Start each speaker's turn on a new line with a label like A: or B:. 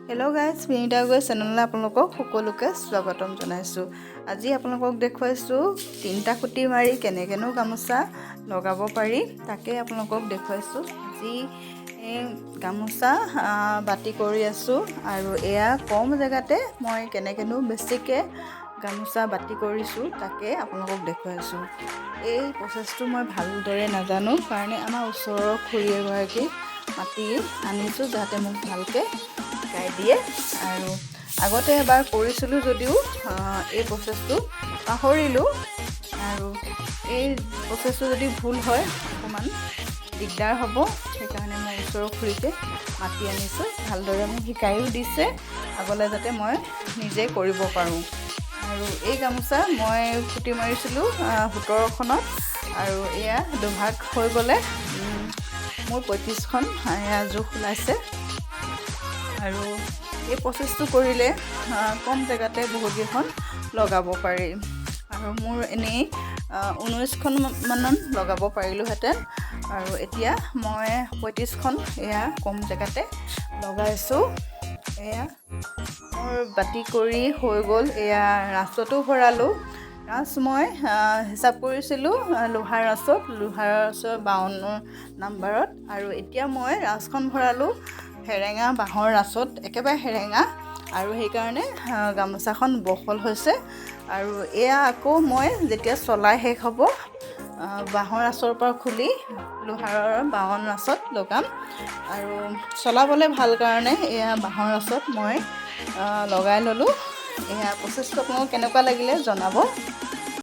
A: Hello' guys, BinitaGogoi চেনেললৈ আপোনালোকক সকলোকে স্বাগতম জনাইছোঁ। আজি আপোনালোকক দেখুৱাইছোঁ 3টা খুঁটি মাৰি কেনেকৈনো গামোচা লগাব পাৰি, তাকে আপোনালোকক দেখুৱাইছোঁ। আজি গামোচা বাতি কৰি আছোঁ আৰু এয়া কম জেগাতে মই কেনেকৈনো বেছিকৈ গামোচা বাতি কৰিছোঁ তাকে আপোনালোকক দেখুৱাইছোঁ। এই প্ৰচেছটো মই ভালদৰে নাজানো কাৰণে আমাৰ ওচৰৰ খুৰী এগৰাকী মাতি আনিছোঁ যাতে মোক ভালকৈ শিকাই দিয়ে। আৰু আগতে এবাৰ কৰিছিলোঁ যদিও এই প্ৰচেছটো পাহৰিলোঁ, আৰু এই প্ৰচেছটো যদি ভুল হয় অকণমান দিগদাৰ হ'ব, সেইকাৰণে মই ওচৰৰ খুৰীকে মাতি আনিছোঁ। ভালদৰে মোক শিকায়ো দিছে আগলৈ যাতে মই নিজে কৰিব পাৰোঁ। আৰু এই গামোচা মই খুঁটি মাৰিছিলোঁ 17খনত, আৰু এয়া দুভাগ হৈ গ'লে মোৰ 35খন এয়া জোখ ওলাইছে। আৰু এই প্ৰচেছটো কৰিলে কম জেগাতে বহুতকেইখন লগাব পাৰি, আৰু মোৰ এনেই 19খন মানত লগাব পাৰিলোঁহেঁতেন, আৰু এতিয়া মই 35খন এয়া কম জেগাতে লগাইছোঁ। এয়া মোৰ বাতি কৰি হৈ গ'ল। এয়া ৰাঁচতো ভৰালোঁ। ৰাঁচ মই হিচাপ কৰিছিলোঁ লোহাৰ ৰাঁচত 52 নাম্বাৰত, আৰু এতিয়া মই ৰাঁচখন ভৰালোঁ হেৰেঙা বাঁহৰ ৰাঁচত, একেবাৰে হেৰেঙা, আৰু সেইকাৰণে গামোচাখন বহল হৈছে। আৰু এয়া আকৌ মই যেতিয়া চলাই শেষ হ'ব বাঁহৰ ৰাঁচৰ পৰা খুলি লোহাৰৰ 52 ৰাঁচত লগাম। আৰু চলাবলৈ ভাল কাৰণে এয়া বাঁহৰ ৰাঁচত মই লগাই ল'লোঁ। এয়া প্ৰচেছটো আপোনালোকক কেনেকুৱা লাগিলে জনাব।